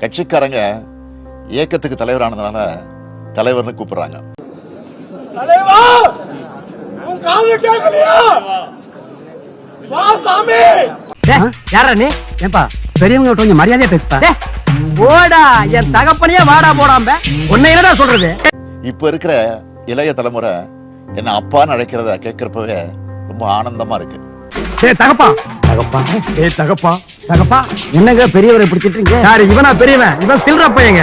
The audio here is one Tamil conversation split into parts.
கட்சிக்காரங்க இயக்கத்துக்கு தலைவரானதுனால தலைவர்னு கூப்பிடுறாங்க. பெரியவங்க கொஞ்சம் மரியாதையா பேசுப்பா. ஓடா என் தகப்பனையே வாடா போடாம உன்னை என்னடா சொல்றது? இப்ப இருக்கிற இளைய தலைமுறை என்ன அப்பான்னு அழைக்கிறத கேட்கிறப்பவே ரொம்ப ஆனந்தமா இருக்கு. தகப்பா தகப்பா தகப்பா தகப்பா என்னங்க பெரியவரை பிடிச்சிட்டு யாரு இவனா பெரியவன்? இவன் சில்ற பையங்க.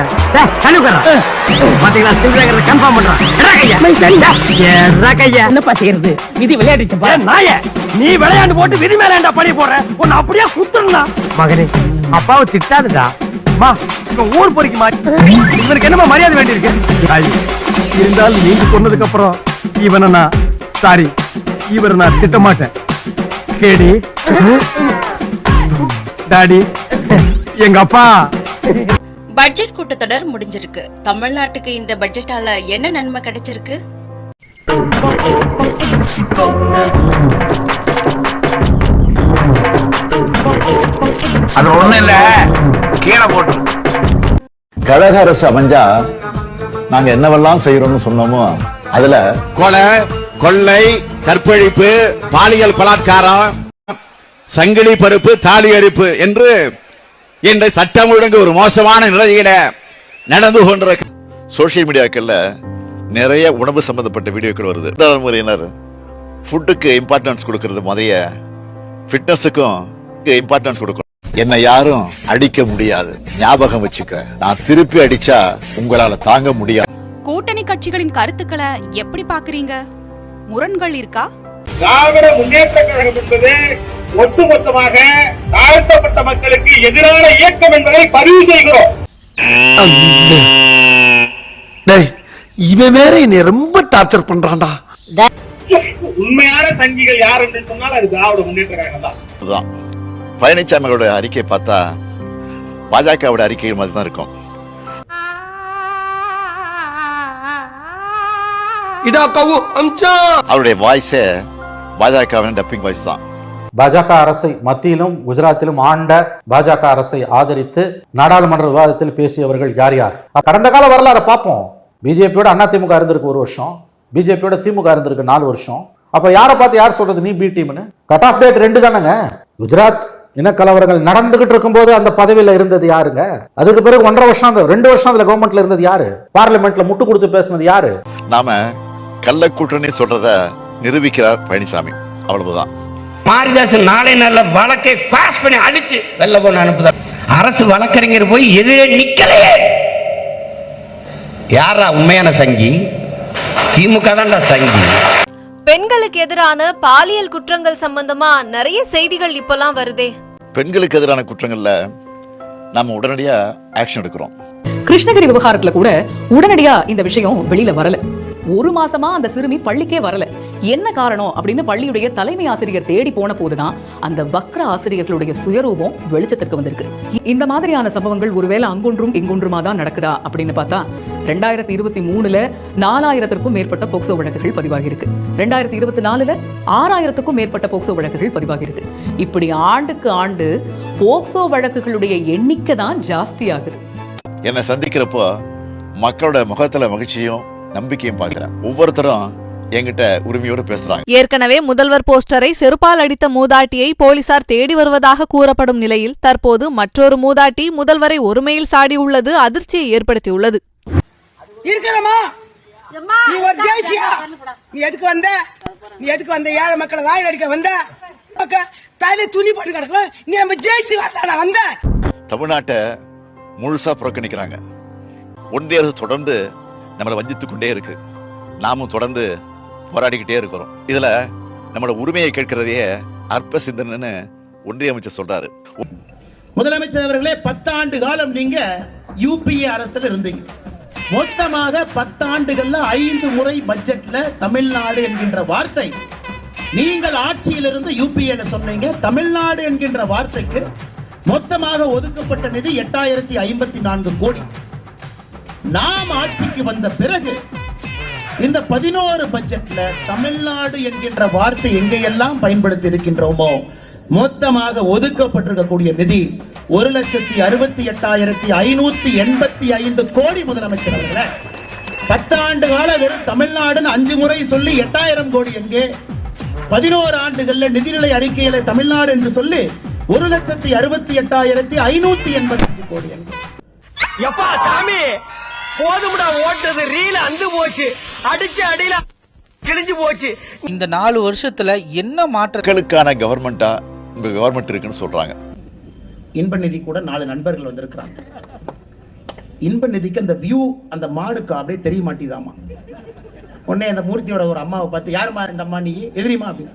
பாத்தீங்களா சில்றங்கிறத கன்ஃபார்ம் பண்றான். என்னப்பா செய்யறது? விதி விளையாடிச்சப்பா. நாய நீ விளையாண்டு போட்டு விதி மேல ஏன்டா பழி போடுற? உன்னை அப்படியே குத்துறா. மகனே அப்பாவை திட்டாதுடா. மா இவன் ஊர் பொறிக்கு மாறி இவனுக்கு என்னமா மரியாதை வேண்டி இருக்கு? இருந்தாலும் நீங்க சொன்னதுக்கு அப்புறம் இவனை நான் சாரி இவரை நான் திட்ட மாட்டேன். கேடி டாடி எங்க அப்பா. பட்ஜெட் கூட்டத்தொடர் முடிஞ்சிருக்கு. தமிழ்நாட்டுக்கு இந்த பட்ஜெட்டால என்ன நன்மை கிடைச்சிருக்கு? அது ஒண்ணு இல்ல, கீழே போட்டு. கழக அரசு அமைஞ்சா நாங்க என்னவெல்லாம் செய்யறோம்னு சொன்னோமோ அதுல கொலை, கொள்ளை, கற்பழிப்பு, பாலியல் பலாத்காரம், சங்கிலி பருப்பு, தாலி அரிப்பு என்று இந்த சட்டம் ஒழுங்கு ஒரு மோசமான நிலையில நடந்து கொண்டிருக்க. சோசியல் மீடியாக்கள்ல நிறைய உணவு சம்பந்தப்பட்ட வீடியோக்கள் வருது. தலைமுறையினர் ஃபுட்டுக்கு இம்பார்ட்டன்ஸ் கொடுக்கறது மாதிரியே ஃபிட்னஸுக்கும் இம்பார்ட்டன்ஸ் கொடுக்கணும். என்னை யாரும் அடிக்க முடியாது, ஞாபகம் வச்சுக்க. நான் திருப்பி அடிச்சா உங்களால தாங்க முடியாது. கூட்டணி கட்சிகளின் கருத்துக்களை எப்படி பாக்குறீங்க? முரண்கள் இருக்கா? திராவிட முன்னேற்ற கழகம் என்பது ஒட்டுமொத்தமாக தாழ்த்தப்பட்ட மக்களுக்கு எதிரான இயக்கம் என்பதை பதிவு செய்கிறோம். இவன் வேற என்னை ரொம்ப டார்ச்சர் பண்றான்டா. உண்மையான சங்கிகள் யார் என்று சொன்னால் அது திராவிட முன்னேற்ற கழகம் தான். பழனிசாமியோட அறிக்கையை பார்த்தா பாஜகவோட அறிக்கை மாதிரி தான் இருக்கும். அவருடைய வாய்ஸே பாஜகவின் டப்பிங் வாய்ஸ் தான். பாஜக அரசை மத்தியிலும் குஜராத்திலும் ஆண்ட பாஜக அரசை ஆதரித்து நாடாளுமன்ற விவாதத்தில் பேசியவர்கள் யார் யார்? கடந்த கால வரலாறு பார்ப்போம். பிஜேபியோட அதிமுக இருந்திருக்கு 1 வருஷம், பிஜேபியோட திமுக இருந்திருக்கு 4 வருஷம். அப்ப யாரை பார்த்து யார் சொல்றது நீ பி டீம்னு? கட் ஆஃப் டேட் 2 தானங்க. குஜராத் இனக்கலவரங்கள் நடந்துகிட்டு இருக்கும் போது அந்த பதவியில இருந்தது யாருங்க? அதுக்கு பிறகு 1.5 வருஷம் 2 வருஷம் அதுல கவர்மெண்ட்ல இருந்தது யாரு? பார்லிமெண்ட்ல முட்டு கொடுத்து பேசினது யாரு? நாம கள்ள கூட்டணி சொல்றத நிரூபிக்கிறார் பழனிசாமி, அவ்வளவுதான். மாரிதாசன் நாளை நல்ல வழக்கை பாஸ் பண்ணி அடிச்சு வெள்ள போன அனுப்புதார். அரசு வழக்கறிஞர் போய் எதிரே நிக்கலையே. யாரா உண்மையான சங்கி? திமுக தான்டா சங்கி. பெண்களுக்கு எதிரான பாலியல் குற்றங்கள் சம்பந்தமா நிறைய செய்திகள் இப்பெல்லாம் வருதே. பெண்களுக்கு எதிரான குற்றங்கள்ல நாம உடனடியா ஆக்ஷன் எடுக்கிறோம். கிருஷ்ணகிரி விவகாரத்துல கூட உடனடியா இந்த விஷயம் வெளியில வரல. 1 மாசமா அந்த சிறுமி பள்ளிக்கே வரல. என்ன காரணம் அப்படின்னு பள்ளியுடைய தலைமை ஆசிரியர் தேடி போன போதுதான் அந்த வக்ர ஆசிரியர்களுடைய சுயரூபம் வெளிச்சத்திற்கு வந்திருக்கு. இந்த மாதிரியான சம்பவங்கள் ஒருவேளை அங்கொன்றும் இங்கொன்றுமா தான் நடக்குதா அப்படின்னு பார்த்தா 2023ல 4000க்கும் மேற்பட்ட போக்சோ வழக்குகள் பதிவாகிருக்கு. 2024ல 6000க்கும் மேற்பட்ட போக்சோ வழக்குகள் பதிவாகிருக்கு. இப்படி ஆண்டுக்கு ஆண்டு போக்சோ வழக்குகளுடைய எண்ணிக்கை தான் ஜாஸ்தி ஆகுது. என்னை சந்திக்கிறப்போ மக்களோட முகத்துல மகிழ்ச்சியும் நம்பிக்கையும் பார்க்கிறேன். ஒவ்வொருத்தரும் என்கிட்ட உரிமையோடு பேசுறாங்க. ஏற்கனவே முதல்வர் போஸ்டரை செருப்பால் அடித்த மூதாட்டியை போலீசார் தேடி வருவதாக கூறப்படும் நிலையில் தற்போது மற்றொரு மூதாட்டி முதல்வரை ஒருமையில் சாடி உள்ளது அதிர்ச்சியை ஏற்படுத்தியுள்ளது. ஏழை மக்களை வாயில் அடிக்க வந்த துணி போட்டு கிடக்கும். நீ நம்ம ஜெயிச்சு வந்த தமிழ்நாட்டை முழுசா புறக்கணிக்கிறாங்க. ஒன்றிய அரசு தொடர்ந்து நம்மளை வஞ்சித்துக் கொண்டே இருக்கு. நாமும் தொடர்ந்து போராடிக்கிட்டே இருக்கிறோம். இதுல நம்மளோட உரிமையை கேட்கிறதையே அற்ப சிந்தனைன்னு ஒன்றிய அமைச்சர் சொல்றாரு. முதலமைச்சர் அவர்களே, 10 ஆண்டு காலம் நீங்க யூபிஏ அரசுல இருந்தீங்க. மொத்தமாக 10 ஆண்டுகள்ல 5 முறை பட்ஜெட்ல தமிழ்நாடு என்கின்ற வார்த்தை நீங்கள் ஆட்சியிலிருந்து யூபிஏல சொன்னீங்க. தமிழ்நாடு என்கின்ற வார்த்தைக்கு மொத்தமாக ஒதுக்கப்பட்ட நிதி 8054 கோடி. நாம் ஆட்சிக்கு வந்த பிறகு இந்த 11 பட்ஜெட்ல தமிழ்நாடு என்கின்ற வார்த்தை எங்கெல்லாம் பயன்படுத்தி இருக்கின்றோமோ மொத்தமாக ஒதுக்கப்பட்டிருக்கக்கூடிய நிதி 1,68,585 கோடி. முதலமைச்சர் அவர்களே, 10 ஆண்டு கால வெறும் தமிழ்நாடுன்னு 5 முறை சொல்லி 8000 கோடி எங்கே? 11 ஆண்டுகள்ல நிதிநிலை அறிக்கையில தமிழ்நாடு என்று சொல்லி 1,68,585 கோடி எங்கே? எப்பா சாமி போதும்டா, ஓட்டது ரீல அந்து போச்சு, அடிச்சு அடியில கிழிஞ்சு போச்சு. இந்த 4 வருஷத்துல என்ன மாற்றம்? மக்களுக்கான கவர்மெண்டா உங்க கவர்மெண்ட் இருக்குன்னு சொல்றாங்க. இன்ப நிதி கூட 4 நண்பர்கள் வந்திருக்கிறாங்க. இன்ப நிதிக்கு அந்த வியூ, அந்த மாடுக்கு அப்படியே தெரிய மாட்டேதாமா. உடனே அந்த மூர்த்தியோட ஒரு அம்மாவை பார்த்து, யாருமா இந்த அம்மா, நீ எதிரிமா அப்படின்னு.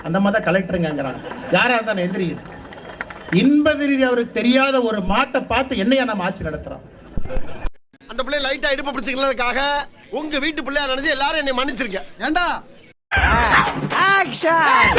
அந்த அம்மா தான் கலெக்டருங்கிறாங்க. யாரா இருந்தா எதிரி? இன்ப நிதி அவருக்கு தெரியாத ஒரு மாட்டை பார்த்து என்னையா நம்ம ஆட்சி நடத்துறோம். அந்த பிள்ளை லைட்டா இடுப்பு பிடிச்சிக்கிறதுக்காக உங்க வீட்டு பிள்ளையா நினைச்சு எல்லாரும் என்னை மன்னிச்சிருங்க. ஏண்டா ஆக்ஷன்